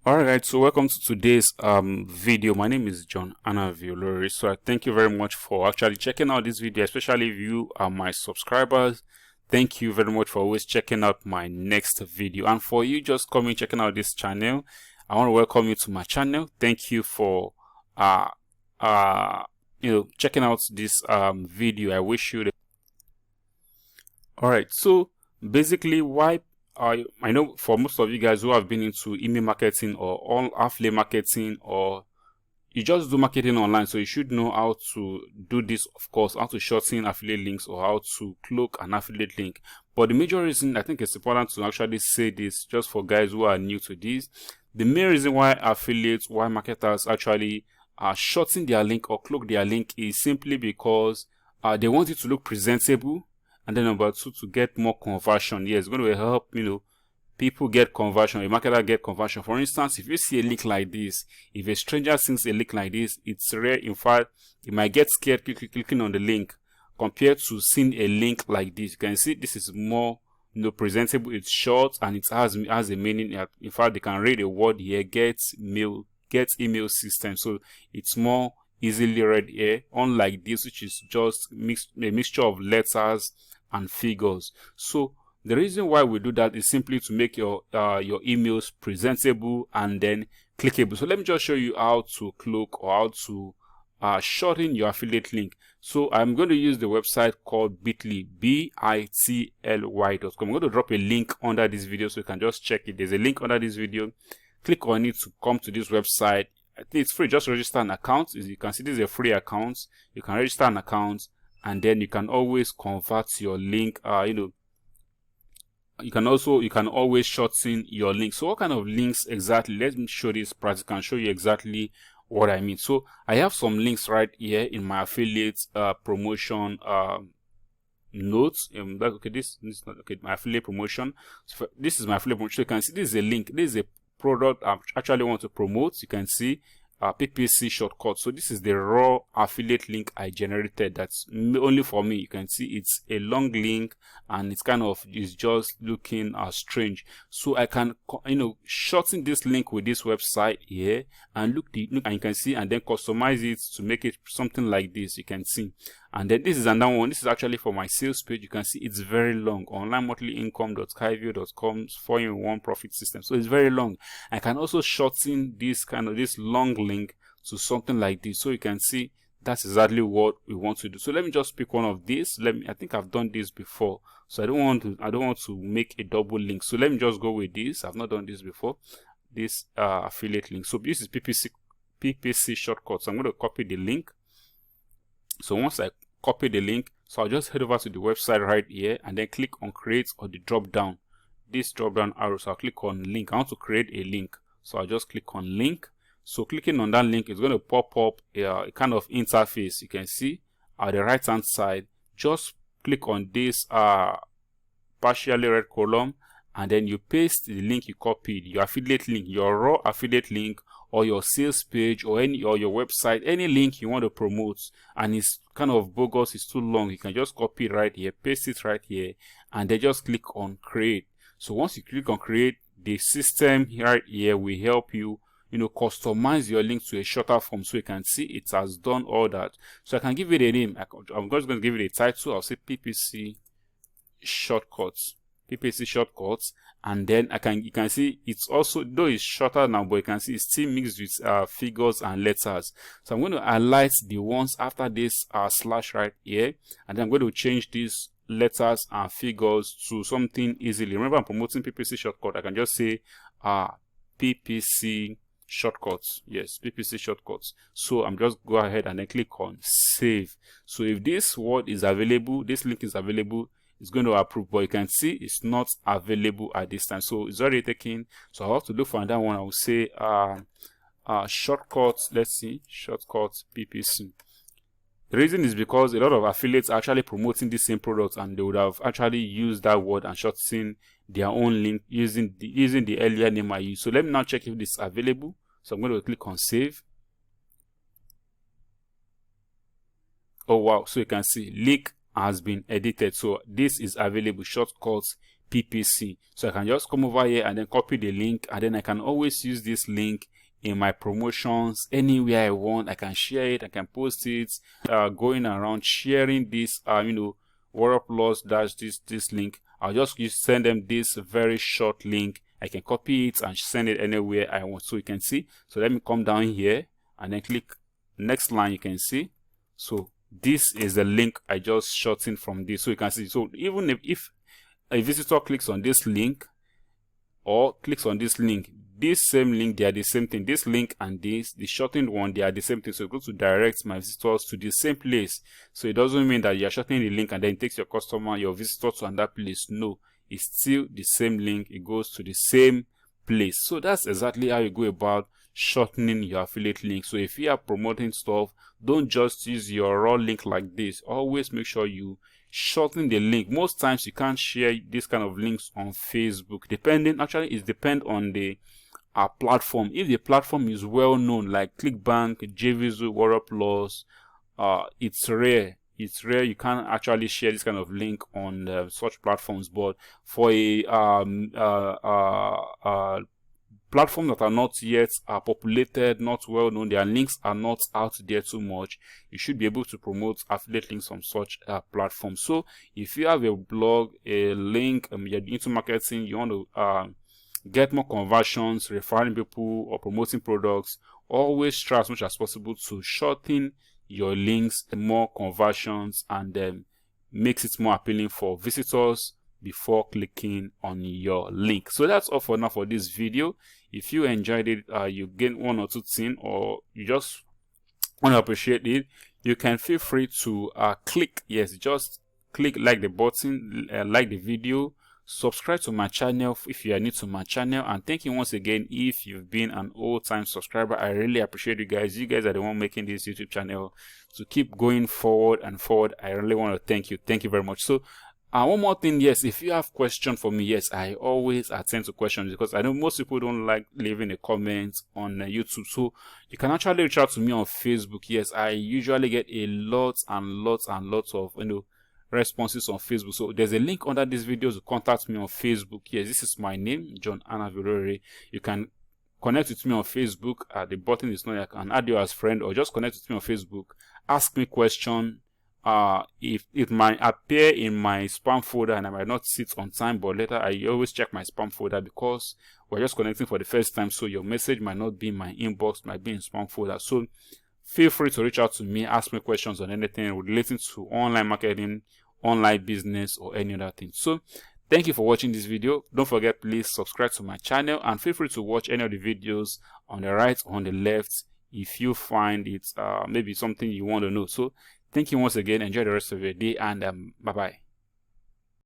Alright, so welcome to today's video. My name is John Anaviolori. So I thank you very much for actually checking out this video, especially if you are my subscribers. Thank you very much for always checking out my next video. And for you just coming checking out this channel, I want to welcome you to my channel. Thank you for checking out this video. I wish you the Alright, so basically why I know for most of you guys who have been into email marketing or all affiliate marketing, or you just do marketing online, so you should know how to do this, of course, how to shorten affiliate links or how to cloak an affiliate link. But the major reason I think it's important to actually say this, just for guys who are new to this, the main reason why affiliates, why marketers actually shorten their link or cloak their link is simply because they want it to look presentable. And then number two, to get more conversion. Yes, it's going to help, people get conversion, a marketer get conversion. For instance, if you see a link like this, if a stranger sees a link like this, it's rare. In fact, you might get scared clicking on the link compared to seeing a link like this. You can see this is more, presentable. It's short and it has a meaning. In fact, they can read a word here, get email system. So it's more easily read here, unlike this, which is just a mixture of letters and figures. So the reason why we do that is simply to make your emails presentable and then clickable. So let me just show you how to cloak or how to shorten your affiliate link. So I'm going to use the website called bitly, bitly.com. I'm going to drop a link under this video so you can just check it. There's a link under this video. Click on it to come to this website. I think it's free. Just register an account. As you can see, this is a free account. You can register an account and then you can always convert your link. You can always shorten your link. So what kind of links exactly? Let me show this practical and show you exactly what I mean. So I have some links right here in my affiliate promotion notes. Okay, this is not okay. My affiliate promotion. So this is my affiliate promotion. You can see this is a link. This is a product I actually want to promote. You can see PPC shortcut. So this is the raw affiliate link I generated. That's only for me. You can see it's a long link and it's kind of is just looking strange. So I can shorten this link with this website here and look and you can see, and then customize it to make it something like this. You can see, and then this is another one. This is actually for my sales page. You can see it's very long. onlinemonthlyincome.kyvio.com 4-in-1 profit system. So it's very long. I can also shorten this long link to something like this. So you can see that's exactly what we want to do. So let me just pick one of these. I think I've done this before. So I don't want to make a double link. So let me just go with this. I've not done this before. This affiliate link. So this is PPC shortcut. So I'm going to copy the link. So once I copy the link, so I'll just head over to the website right here and then click on create or the drop down, this drop down arrow. So I'll click on link. I want to create a link, so I'll just click on link. So clicking on that link is going to pop up a kind of interface. You can see at the right hand side, just click on this partially red column and then you paste the link you copied, your affiliate link, your raw affiliate link, or your sales page, or your website, any link you want to promote, and it's kind of bogus, it's too long. You can just copy it right here, paste it right here, and then just click on create. So once you click on create, the system right here will help you customize your link to a shorter form. So you can see it has done all that. So I can give it a name. I'm just going to give it a title. I'll say PPC shortcuts. And then you can see it's also, though it's shorter now, but you can see it's still mixed with figures and letters. So I'm going to highlight the ones after this slash right here, and then I'm going to change these letters and figures to something easily. Remember, I'm promoting PPC shortcut. I can just say PPC shortcuts. Yes, PPC shortcuts. So I'm just go ahead and then click on save. So if this word is available, this link is available, it's going to approve, but you can see it's not available at this time. So it's already taken. So I have to look for another one. I will say shortcuts. Let's see, shortcuts PPC. The reason is because a lot of affiliates are actually promoting the same product, and they would have actually used that word and shortened their own link using the earlier name I used. So let me now check if this is available. So I'm going to click on save. Oh wow, so you can see link has been edited. So this is available, shortcuts PPC. So I can just come over here and then copy the link, and then I can always use this link in my promotions anywhere I want. I can share it, I can post it, going around sharing this WordPress dash this link. I'll just send them this very short link. I can copy it and send it anywhere I want. So you can see, so let me come down here and then click next line. You can see, so this is the link I just shortened from this. So you can see, so even if a visitor clicks on this link or clicks on this link, this same link, they are the same thing. This link and this, the shortened one, they are the same thing. So it's going to direct my visitors to the same place. So it doesn't mean that you're shortening the link and then it takes your customer, your visitor to another place. No, it's still the same link. It goes to the same place. So that's exactly how you go about shortening your affiliate link. So if you are promoting stuff, don't just use your raw link like this. Always make sure you shorten the link. Most times you can't share this kind of links on Facebook. It depends on the platform. If the platform is well known, like ClickBank, JVZoo, WordPress, it's rare. It's rare you can't actually share this kind of link on such platforms. But for a platforms that are not yet populated, not well known, their links are not out there too much, you should be able to promote affiliate links on such platforms. So if you have a blog, a link, you're into marketing, you want to get more conversions, referring people or promoting products, always try as much as possible to shorten your links, more conversions, and then makes it more appealing for visitors before clicking on your link. So that's all for now for this video. If you enjoyed it, you gain one or two things, or you just want to appreciate it, you can feel free to just click like the button, like the video, subscribe to my channel if you are new to my channel, and thank you once again if you've been an old-time subscriber. I really appreciate you guys. You guys are the one making this YouTube channel to keep going forward and forward. I really want to thank you. Thank you very much. So one more thing, yes, if you have questions for me, yes, I always attend to questions, because I know most people don't like leaving a comment on YouTube. So you can actually reach out to me on Facebook. Yes, I usually get a lot and lots of responses on Facebook. So there's a link under this video to contact me on Facebook. Yes, this is my name, John Anavirore. You can connect with me on Facebook. The button is not, I can add you as friend, or just connect with me on Facebook. Ask me question. If it might appear in my spam folder and I might not see it on time, but later I always check my spam folder, because we're just connecting for the first time, so your message might not be in my inbox, might be in spam folder. So feel free to reach out to me, ask me questions on anything relating to online marketing, online business, or any other thing. So thank you for watching this video. Don't forget, please subscribe to my channel, and feel free to watch any of the videos on the right or on the left if you find it maybe something you want to know. So thank you once again. Enjoy the rest of your day, and bye bye.